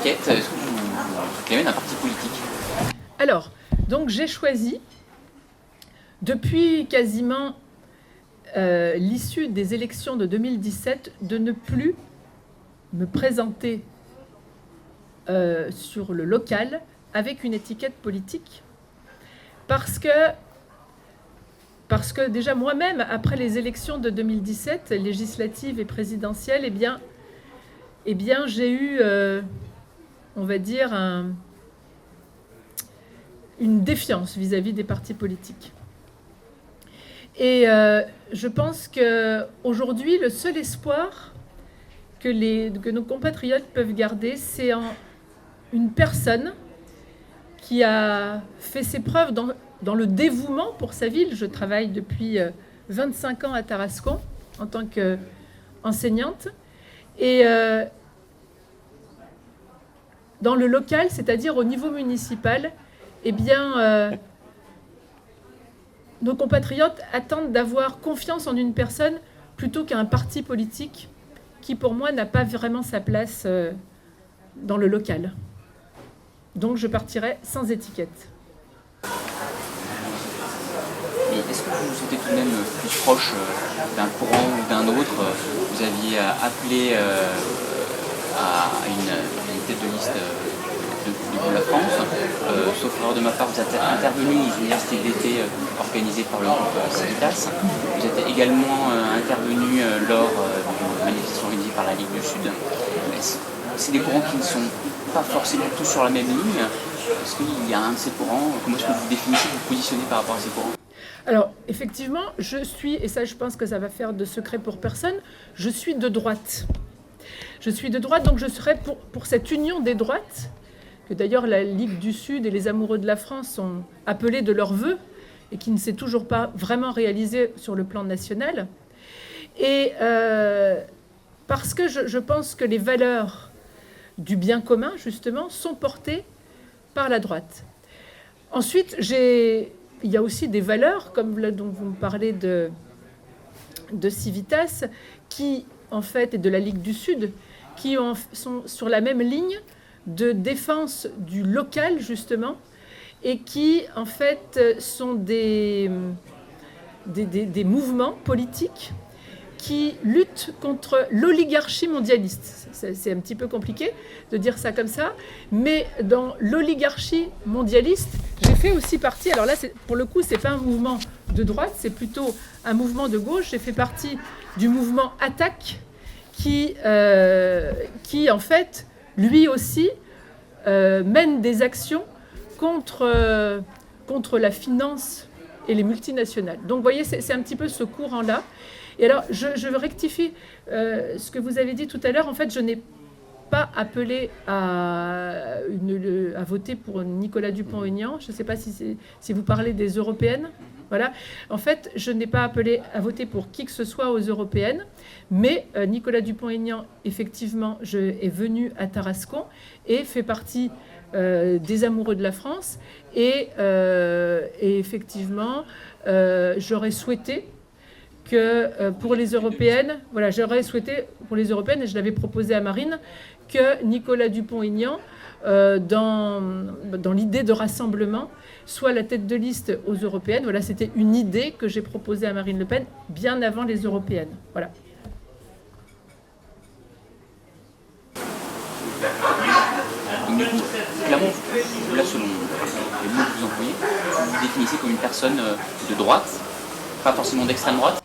étiquette? Est-ce que vous réclamez d'un parti politique? Alors, donc j'ai choisi, depuis quasiment l'issue des élections de 2017, de ne plus me présenter sur le local avec une étiquette politique. Parce que déjà moi-même, après les élections de 2017, législatives et présidentielles, eh bien j'ai eu, on va dire, une défiance vis-à-vis des partis politiques. Et je pense qu'aujourd'hui, le seul espoir que nos compatriotes peuvent garder, c'est en une personne qui a fait ses preuves dans le dévouement pour sa ville. Je travaille depuis 25 ans à Tarascon en tant qu'enseignante. Et dans le local, c'est-à-dire au niveau municipal, eh bien, nos compatriotes attendent d'avoir confiance en une personne plutôt qu'un parti politique qui, pour moi, n'a pas vraiment sa place dans le local. Donc, je partirai sans étiquette. Et est-ce que vous vous sentez tout de même plus proche d'un courant ou d'un autre? Vous aviez appelé à une tête de liste de la France. Sauf erreur de ma part, vous êtes intervenu aux universités d'été organisées par le groupe Civitas. Vous êtes également intervenu lors d'une manifestation organisée par la Ligue du Sud. C'est des courants qui ne sont pas forcément tous sur la même ligne. Est-ce qu'il y a un de ces courants? Comment est-ce que vous définissez, vous positionnez par rapport à ces courants? Alors, effectivement, je suis, et ça je pense que ça va faire de secret pour personne, je suis de droite. Je suis de droite, donc je serai pour cette union des droites, que d'ailleurs la Ligue du Sud et les Amoureux de la France ont appelé de leur vœu, et qui ne s'est toujours pas vraiment réalisé sur le plan national. Et parce que je pense que les valeurs du bien commun, justement, sont portées par la droite. Ensuite, il y a aussi des valeurs, comme là dont vous me parlez de Civitas, qui, en fait, et de la Ligue du Sud, qui sont sur la même ligne de défense du local, justement, et qui, en fait, sont des mouvements politiques qui luttent contre l'oligarchie mondialiste. C'est un petit peu compliqué de dire ça comme ça, mais dans l'oligarchie mondialiste, j'ai fait aussi partie, alors là, pour le coup, c'est pas un mouvement de droite, c'est plutôt un mouvement de gauche. J'ai fait partie du mouvement Attaque, qui en fait, lui aussi, mène des actions contre la finance et les multinationales. Donc, vous voyez, c'est un petit peu ce courant-là. Et alors, je veux rectifier ce que vous avez dit tout à l'heure. En fait, je n'ai pas appelé à voter pour Nicolas Dupont-Aignan. Je ne sais pas si vous parlez des européennes. Voilà. En fait, je n'ai pas appelé à voter pour qui que ce soit aux européennes, mais Nicolas Dupont-Aignan, effectivement, est venu à Tarascon et fait partie des Amoureux de la France. Et effectivement, j'aurais souhaité que pour les européennes, voilà, j'aurais souhaité pour les européennes, et je l'avais proposé à Marine, que Nicolas Dupont-Aignan, dans l'idée de rassemblement, soit la tête de liste aux européennes. Voilà, c'était une idée que j'ai proposée à Marine Le Pen bien avant les européennes. Voilà. Donc, du coup, clairement, là, selon les mots que vous employez, vous vous définissez comme une personne de droite, pas forcément d'extrême droite?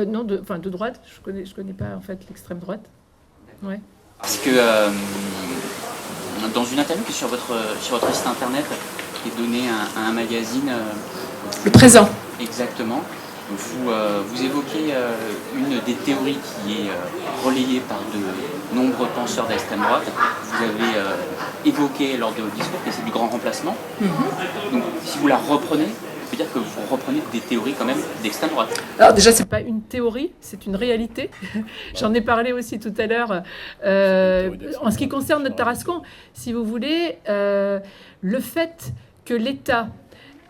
Non, de droite. Je connais pas en fait l'extrême droite. Ouais. Parce que dans une interview qui est sur votre site internet, qui est donnée à un magazine. Le Présent. Exactement. Vous évoquez une des théories qui est relayée par de nombreux penseurs d'extrême droite. Vous avez évoqué lors de votre discours que c'est du grand remplacement. Mm-hmm. Donc, si vous la reprenez, ça veut dire que vous reprenez des théories quand même d'extrême droite. Alors déjà, c'est pas une théorie, c'est une réalité. J'en ai parlé aussi tout à l'heure. En ce qui concerne notre Tarascon, si vous voulez, le fait que l'État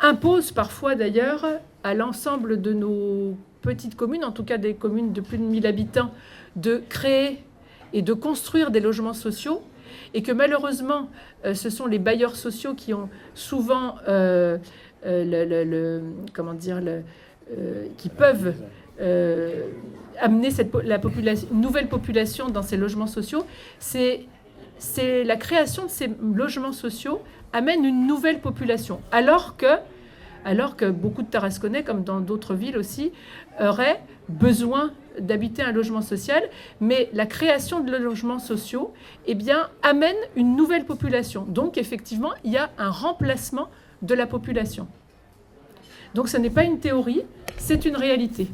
impose parfois d'ailleurs à l'ensemble de nos petites communes, en tout cas des communes de plus de 1000 habitants, de créer et de construire des logements sociaux, et que malheureusement, ce sont les bailleurs sociaux qui ont souvent, qui peuvent amener une nouvelle population dans ces logements sociaux. C'est la création de ces logements sociaux amène une nouvelle population, alors que beaucoup de Tarasconnais, comme dans d'autres villes aussi, auraient besoin d'habiter un logement social, mais la création de logements sociaux amène une nouvelle population. Donc effectivement, il y a un remplacement de la population. Donc ce n'est pas une théorie, c'est une réalité.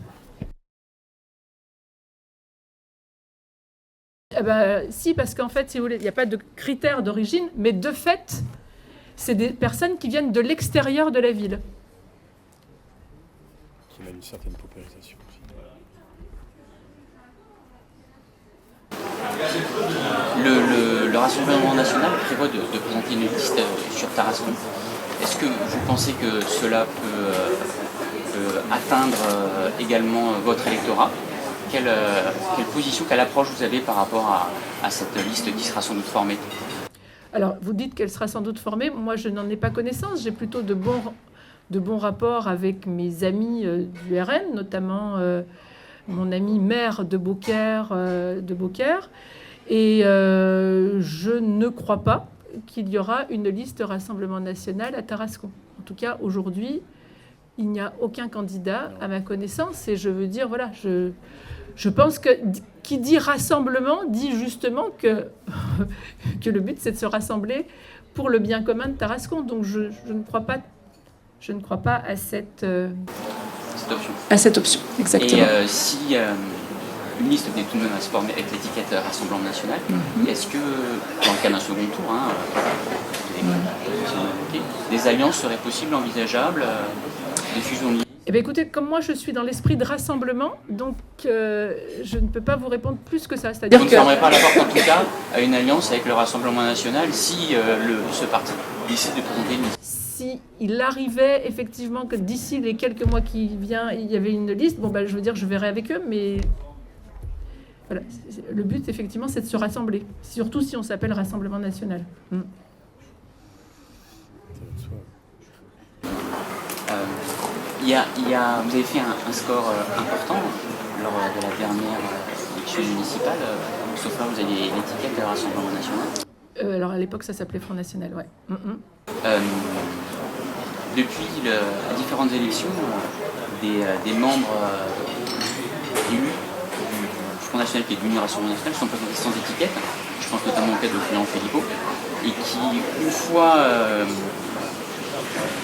Si, parce qu'en fait, si vous voulez, il n'y a pas de critères d'origine, mais de fait, c'est des personnes qui viennent de l'extérieur de la ville. Qui a une certaine paupérisation aussi. Le Rassemblement national prévoit de présenter une liste sur Tarascon. Est-ce que vous pensez que cela peut atteindre également votre électorat ? Quelle position, quelle approche vous avez par rapport à cette liste qui sera sans doute formée ? Alors, vous dites qu'elle sera sans doute formée. Moi, je n'en ai pas connaissance. J'ai plutôt de bons rapports avec mes amis du RN, notamment mon ami maire de Beaucaire. Et je ne crois pas qu'il y aura une liste Rassemblement national à Tarascon. En tout cas, aujourd'hui, il n'y a aucun candidat à ma connaissance. Et je veux dire, voilà, je pense que qui dit rassemblement dit justement que le but, c'est de se rassembler pour le bien commun de Tarascon. Donc je ne crois pas à cette option. À cette option, exactement. Et si une liste venait tout de même à se former avec l'étiquette Rassemblement national, est-ce que, dans le cas d'un second tour, des alliances seraient possibles, envisageables, des fusions de listes ? Eh bien, écoutez, comme moi je suis dans l'esprit de rassemblement, donc je ne peux pas vous répondre plus que ça. C'est-à-dire vous ne fermerez pas la porte en tout cas à une alliance avec le Rassemblement national si ce parti décide de présenter une liste. S'il arrivait effectivement que d'ici les quelques mois qui viennent, il y avait une liste, je veux dire, je verrai avec eux, mais voilà, le but effectivement c'est de se rassembler, surtout si on s'appelle Rassemblement national. Vous avez fait un score important lors de la dernière élection municipale. Sauf là, vous aviez l'étiquette Rassemblement national. Alors à l'époque, ça s'appelait Front National, ouais. Depuis différentes élections, des membres élus du Front National qui est devenu Rassemblement national sont présentés sans étiquette. Je pense notamment au cas de Florian Philippot, et qui, une fois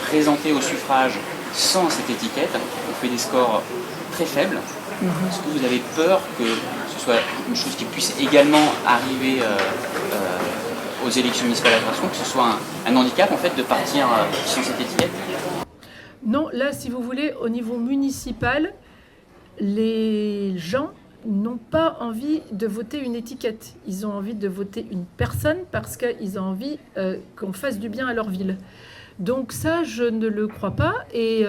présentés au suffrage sans cette étiquette, on fait des scores très faibles. Est-ce que vous avez peur que ce soit une chose qui puisse également arriver aux élections municipales à Tarascon, que ce soit un handicap en fait de partir sans cette étiquette ? Non, là, si vous voulez, au niveau municipal, les gens n'ont pas envie de voter une étiquette. Ils ont envie de voter une personne parce qu'ils ont envie qu'on fasse du bien à leur ville. Donc ça, je ne le crois pas et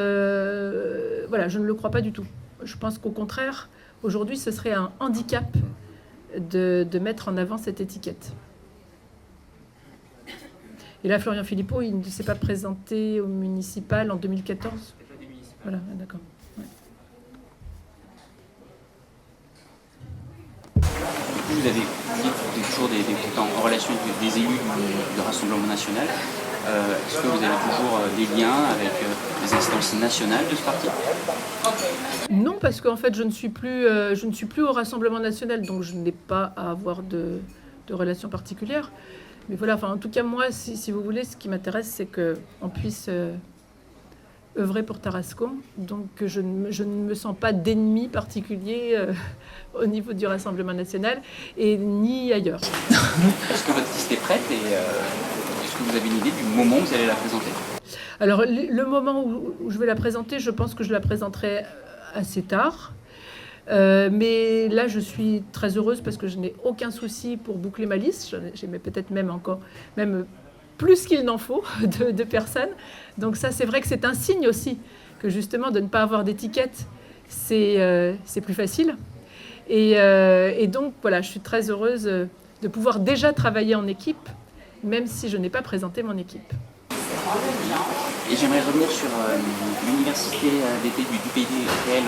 voilà, je ne le crois pas du tout. Je pense qu'au contraire, aujourd'hui, ce serait un handicap de mettre en avant cette étiquette. Et là, Florian Philippot, il ne s'est pas présenté au municipal en 2014. Voilà, d'accord. Ouais. Vous avez dit toujours en relation avec des élus du Rassemblement national. Est-ce que vous avez toujours des liens avec les instances nationales de ce parti ? Non, parce qu'en fait, je ne suis plus au Rassemblement national, donc je n'ai pas à avoir de relations particulières. Mais voilà, enfin, en tout cas, moi, si vous voulez, ce qui m'intéresse, c'est qu'on puisse œuvrer pour Tarascon. Donc, je ne me sens pas d'ennemi particulier au niveau du Rassemblement national et ni ailleurs. Est-ce que votre liste est prête et est-ce que vous avez une idée du moment où vous allez la présenter ? Alors, le moment où je vais la présenter, je pense que je la présenterai assez tard. Mais là, je suis très heureuse parce que je n'ai aucun souci pour boucler ma liste. J'ai peut-être même plus qu'il n'en faut de personnes. Donc ça, c'est vrai que c'est un signe aussi que justement de ne pas avoir d'étiquette, c'est plus facile. Et donc voilà, je suis très heureuse de pouvoir déjà travailler en équipe, même si je n'ai pas présenté mon équipe. Et j'aimerais revenir sur l'université d'été du pays réel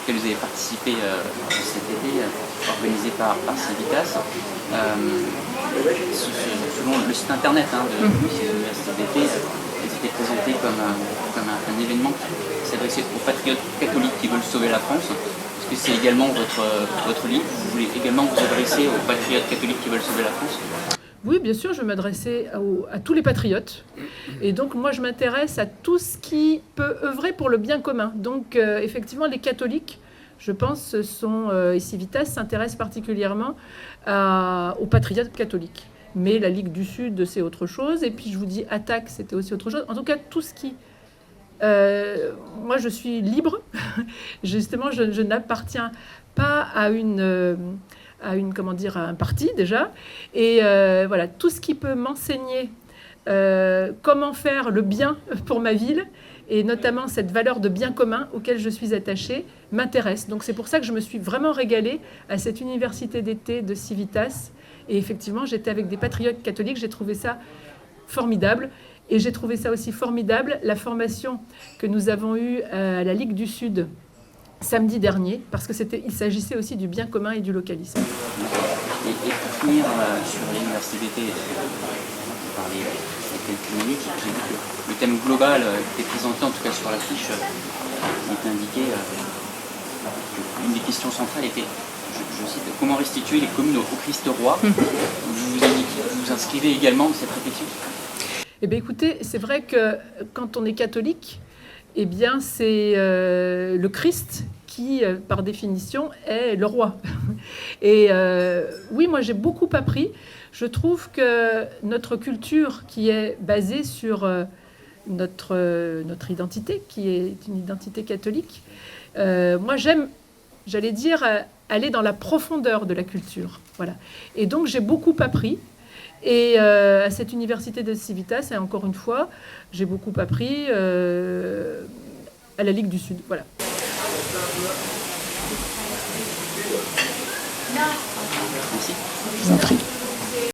auquel vous avez participé cet été, organisée par Civitas. Selon le site internet de cette université d'été, elle était présentée comme un événement qui s'adressait aux patriotes catholiques qui veulent sauver la France. Est-ce que c'est également votre livre? Vous voulez également vous adresser aux patriotes catholiques qui veulent sauver la France? Oui, bien sûr, je m'adressais à tous les patriotes. Et donc, moi, je m'intéresse à tout ce qui peut œuvrer pour le bien commun. Donc, effectivement, les catholiques, je pense, et Civitas s'intéresse particulièrement aux patriotes catholiques. Mais la Ligue du Sud, c'est autre chose. Et puis, je vous dis, Attaque, c'était aussi autre chose. En tout cas, tout ce qui... moi, je suis libre. Justement, je n'appartiens pas à un parti déjà. Et voilà, tout ce qui peut m'enseigner comment faire le bien pour ma ville, et notamment cette valeur de bien commun auquel je suis attachée, m'intéresse. Donc c'est pour ça que je me suis vraiment régalée à cette université d'été de Civitas. Et effectivement, j'étais avec des patriotes catholiques, j'ai trouvé ça formidable. Et j'ai trouvé ça aussi formidable, la formation que nous avons eue à la Ligue du Sud samedi dernier, parce qu'il s'agissait aussi du bien commun et du localisme. Et pour finir sur l'université d'été, vous parlez quelques minutes, j'ai vu que le thème global qui était présenté, en tout cas sur l'affiche, était indiqué qu'une des questions centrales était, je cite, comment restituer les communes au Christ roi. Vous inscrivez également dans cette réflexion? Eh bien écoutez, c'est vrai que quand on est catholique, eh bien c'est le Christ qui, par définition, est le roi. Et oui, moi j'ai beaucoup appris. Je trouve que notre culture, qui est basée sur notre identité, qui est une identité catholique, moi j'aime, j'allais dire, aller dans la profondeur de la culture. Voilà. Et donc j'ai beaucoup appris. Et à cette université de Civitas, et encore une fois, j'ai beaucoup appris à la Ligue du Sud. Voilà. Merci. Je vous en prie.